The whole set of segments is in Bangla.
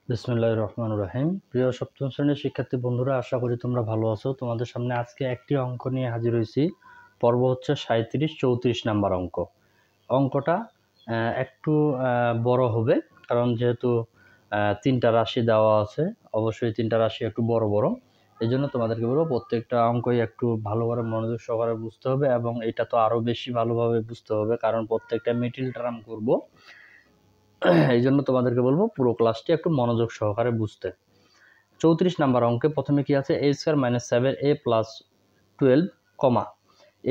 বিসমিল্লাহির রহমানির রহিম। প্রিয় সপ্তম শ্রেণীর শিক্ষার্থী বন্ধুরা, আশা করি তোমরা ভালো আছো। তোমাদের সামনে আজকে একটি অঙ্ক নিয়ে হাজির হয়েছি। পর্ব হচ্ছে 37-34 নাম্বার অঙ্ক। অঙ্কটা একটু বড় হবে, কারণ যেহেতু তিনটা রাশি দেওয়া আছে, অবশ্যই তিনটা রাশি একটু বড় বড়। এই জন্য তোমাদেরকে বলবো প্রত্যেকটা অঙ্কই একটু ভালো করে মনোযোগ সহকারে বুঝতে হবে, এবং এটা তো আরও বেশি ভালোভাবে বুঝতে হবে কারণ প্রত্যেকটা মিডল টার্ম করব। এই জন্য তোমাদেরকে বলবো পুরো ক্লাসটি একটু মনোযোগ সহকারে বুঝতে। 34 নাম্বার অঙ্কে প্রথমে কি আছে, a square minus 7a plus 12 comma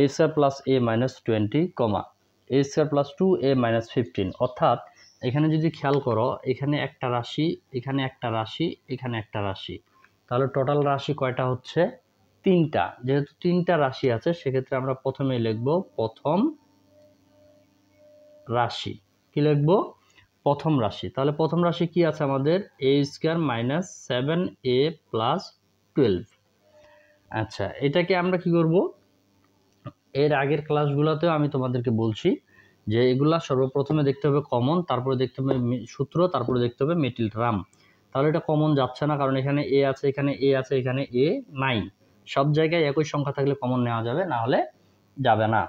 a square plus a minus 20 comma a square plus 2a minus 15। অর্থাৎ এখানে যদি খেয়াল করো, এখানে একটা রাশি, এখানে একটা রাশি, এখানে একটা রাশি, তাহলে টোটাল রাশি কয়টা হচ্ছে? তিনটা। যেহেতু তিনটা রাশি আছে, সেক্ষেত্রে আমরা প্রথমে লিখব প্রথম রাশি। কি লিখব? প্রথম রাশি। তাহলে প্রথম রাশি কি আছে আমাদের? a square minus 7a plus 12। আচ্ছা, এটাকে আমরা কি করব? এর আগের ক্লাসগুলোতেও আমি তোমাদেরকে বলছি যে এগুলা সর্বপ্রথমে দেখতে হবে কমন, তারপরে দেখতে হবে সূত্র, তারপরে দেখতে হবে মিডল টার্ম। তাহলে এটা কমন যাচ্ছে না, কারণ এখানে a আছে, এখানে a আছে, এখানে a নাই। সব জায়গায় একই সংখ্যা থাকলে কমন নেওয়া যাবে, না হলে যাবে না।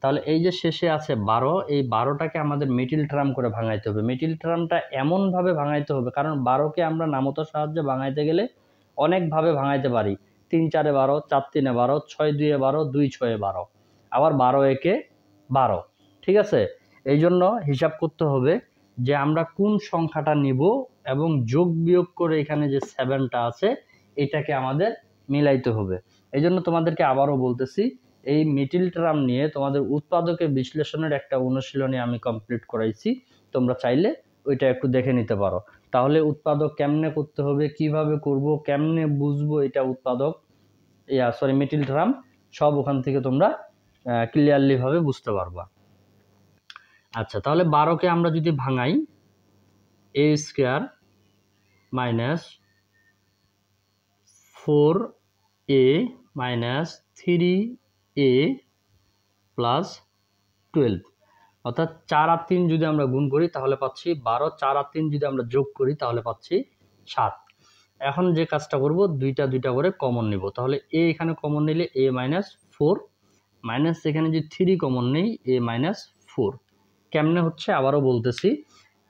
তাহলে এই যে শেষে আছে 12, এই 12টাকে আমাদের মিডল টার্ম করে ভাঙাইতে হবে। মিডল টার্মটা এমনভাবে ভাঙাইতে হবে, কারণ 12কে আমরা নামতার সাহায্যে ভাঙাইতে গেলে অনেকভাবে ভাঙাইতে পারি। 3 4 12, 4 3 12, 6 2 12, 2 6 12, আবার 12 1 12। ঠিক আছে? এই জন্য হিসাব করতে হবে যে আমরা কোন সংখ্যাটা নিব, এবং যোগ বিয়োগ করে এখানে যে 7টা আছে এটাকে আমাদের মিলাইতে হবে। এই জন্য তোমাদেরকে আবারও বলতেছি, এই মিডল টার্ম নিয়ে তোমাদের উৎপাদকের বিশ্লেষণের একটা অনুশীলনী আমি কমপ্লিট করাইছি। তোমরা চাইলে ওইটা একটু দেখে নিতে পারো। তাহলে উৎপাদক কেমনে করতে হবে, কিভাবে করব, কেমনে বুঝবো এটা উৎপাদক, মিডল টার্ম, সব ওখান থেকে তোমরা ক্লিয়ারলি ভাবে বুঝতে পারবা। আচ্ছা, তাহলে 12কে আমরা যদি ভাঙাই, a square minus 4a minus 3a plus 12, অর্থাৎ 4 আর 3 যদি আমরা গুণ করি তাহলে পাচ্ছি 12, 4 আর 3 যদি আমরা যোগ করি তাহলে পাচ্ছি 7। এখন যে কাজটা করব, দুইটা দুইটা করে কমন নিব। তাহলে a এখানে কমন নিলে a মাইনাস 4, মাইনাস এখানে যদি 3 কমন নেই a মাইনাস 4। কেমনে হচ্ছে আবারও বলতেছি,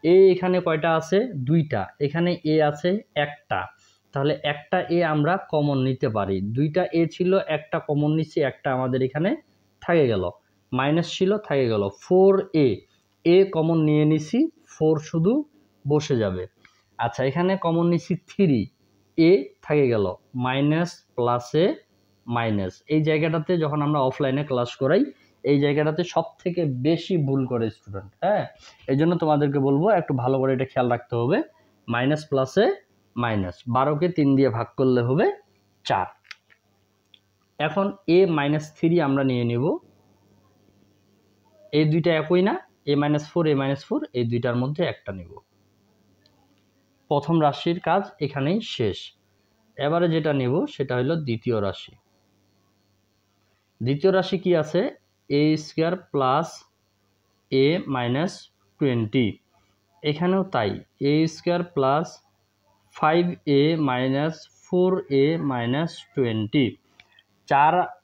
a এখানে কয়টা আছে? দুইটা। এখানে a আছে একটা, তাহলে একটা a আমরা কমন নিতে পারি। দুইটা a ছিল, একটা কমন নিচ্ছি, একটা আমাদের এখানে থাকে গেল, মাইনাস ছিল থাকে গেল। 4a, a কমন নিয়ে নিছি, 4 শুধু বসে যাবে। আচ্ছা, এখানে কমন নিচ্ছি 3, a থাকে গেল, মাইনাস প্লাসে মাইনাস। এই জায়গাটাতে যখন আমরা অফলাইনে ক্লাস করাই, এই জায়গাটাতে সব থেকে বেশি ভুল করে স্টুডেন্ট। হ্যাঁ, এই জন্য তোমাদেরকে বলবো একটু ভালো করে এটা খেয়াল রাখতে হবে। মাইনাস প্লাসে মাইনাস, 12কে 3 দিয়ে ভাগ করলে হবে 4। এখন a মাইনাস 3 আমরা নিয়ে নিব। এই দুইটা একই না, a মাইনাস 4, a মাইনাস 4, এই দুইটার মধ্যে একটা নিব। প্রথম রাশির কাজ এখানেই শেষ। এবারে যেটা নেব সেটা হলো দ্বিতীয় রাশি। দ্বিতীয় রাশি কি আছে? a square plus a minus 20। এখানেও তাই, a square plus 5a minus 4a minus 20।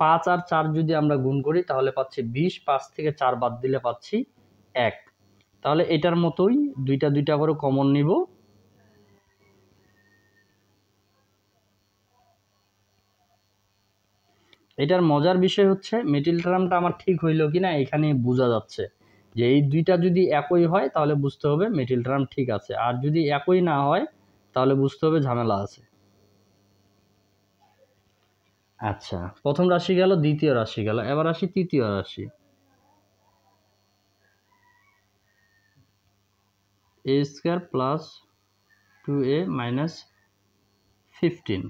5 আর 4 যদি আমরা গুণ করি তাহলে পাচ্ছি 20, 5 থেকে 4 বাদ দিলে পাচ্ছি 1। তাহলে এটার মতোই দুইটা দুইটা করে কমন নিব। এটার মজার বিষয় হচ্ছে মিডল টার্মটা আমার ঠিক হইলো কিনা এখানে বোঝা যাচ্ছে যে এই দুইটা যদি একই হয় তাহলে বুঝতে হবে মিডল টার্ম ঠিক আছে, আর যদি একই না হয় তাহলে বুঝতে হবে ঝামেলা আছে। আচ্ছা, প্রথম রাশি গেল, দ্বিতীয় রাশি গেল, এবার আসি তৃতীয় রাশি। a square plus 2a minus 15,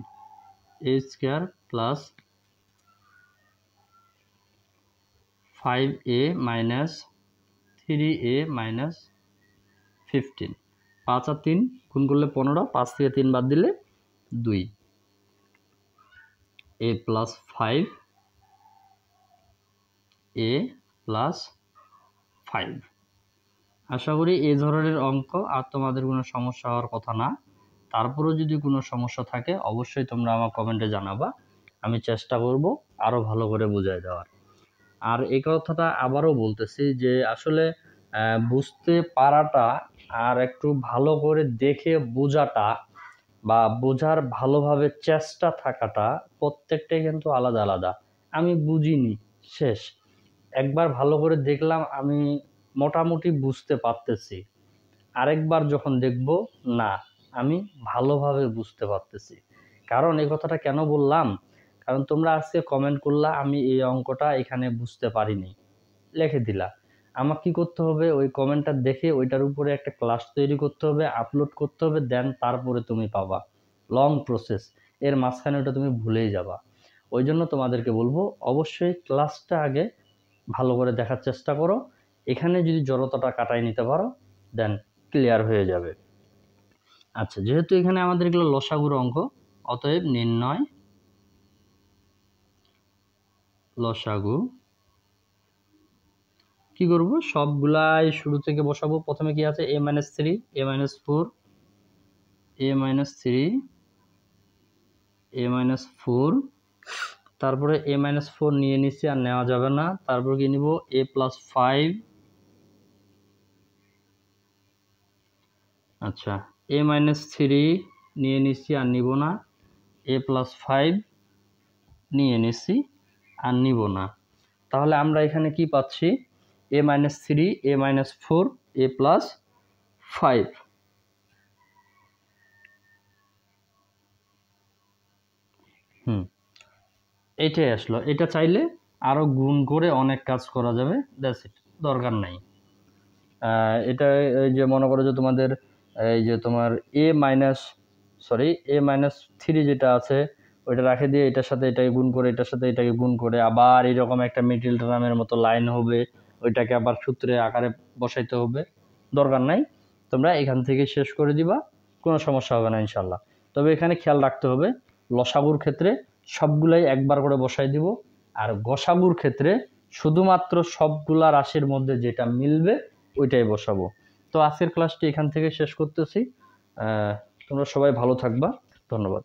a square plus 5a minus 3a minus 15। 5 আর 3 গুণ করলে 15, 5 থেকে 3 বাদ দিলে 2, a প্লাস 5a প্লাস 5। আশা করি এই ধরনের অঙ্ক আর তোমাদের কোনো সমস্যা হওয়ার কথা না। তারপরেও যদি কোনো সমস্যা থাকে অবশ্যই তোমরা আমার কমেন্টে জানাবা, আমি চেষ্টা করব আরও ভালো করে বুঝিয়ে দেওয়ার। আর এই কথাটা আবারও বলতেছি যে আসলে বুঝতে পারাটা আর একটু ভালো করে দেখে বোঝাটা বা বোঝার ভালোভাবে চেষ্টা থাকাটা প্রত্যেকটাই কিন্তু আলাদা আলাদা। আমি বুঝিনি শেষ, একবার ভালো করে দেখলাম আমি মোটামুটি বুঝতে পারতেছি, আরেকবার যখন দেখব না আমি ভালোভাবে বুঝতে পারতেছি। কারণ এই কথাটা কেন বললাম, কারণ তোমরা আজকে কমেন্ট করলা আমি এই অঙ্কটা এখানে বুঝতে পারিনি, লিখে দিলা। আমার কি করতে হবে, ওই কমেন্টটা দেখে ওইটার উপরে একটা ক্লাস তৈরি করতে হবে, আপলোড করতে হবে, দেন তারপরে তুমি পাবা। লং প্রসেস, এর মাঝখানে ওটা তুমি ভুলেই যাবা। ওই জন্য তোমাদেরকে বলবো অবশ্যই ক্লাসটা আগে ভালো করে দেখার চেষ্টা করো, এখানে যদি জড়তাটা কাটাই নিতে পারো দেন ক্লিয়ার হয়ে যাবে। আচ্ছা, যেহেতু এখানে আমাদের এগুলো লসাগুর অঙ্ক, অতএব নির্ণয় লসাগু কি করব, সবগুলাই শুরু থেকে বসাবো। প্রথমে কি আছে a-3 a-4 a-3 a-4, তারপরে a-4 নিয়ে নিচ্ছি, আর নেওয়া যাবে না। তারপর কি নিব a+5, আচ্ছা a-3 নিয়ে নিচ্ছি আর নিব না, a+5 নিয়ে নিচ্ছি আর নিব না। তাহলে আমরা এখানে কি পাচ্ছি, a-3 a-4 a+5। এইটাই আসলো। এটা চাইলে আরো গুণ করে অনেক কাজ করা যাবে, দ্যাটস ইট, দরকার নাই। এটা এই যে মনে করো যে তোমাদের এই যে তোমার a-3 যেটা আছে ওইটা রাখে দিয়ে এটার সাথে এটাকে গুণ করে, এটার সাথে এটাকে গুণ করে আবার এরকম একটা মিডল টার্মের মতো লাইন হবে, ওইটাকে আবার সূত্রে আকারে বসাইতে হবে, দরকার নাই। তোমরা এখান থেকে শেষ করে দিবা, কোনো সমস্যা হবে না ইনশাল্লাহ। তবে এখানে খেয়াল রাখতে হবে লসাগুর ক্ষেত্রে সবগুলাই একবার করে বসাই দিব, আর গসাগুর ক্ষেত্রে শুধুমাত্র সবগুলা রাশির মধ্যে যেটা মিলবে ওইটাই বসাবো। তো আজকের ক্লাসটি এখান থেকে শেষ করতেছি। তোমরা সবাই ভালো থাকবা, ধন্যবাদ।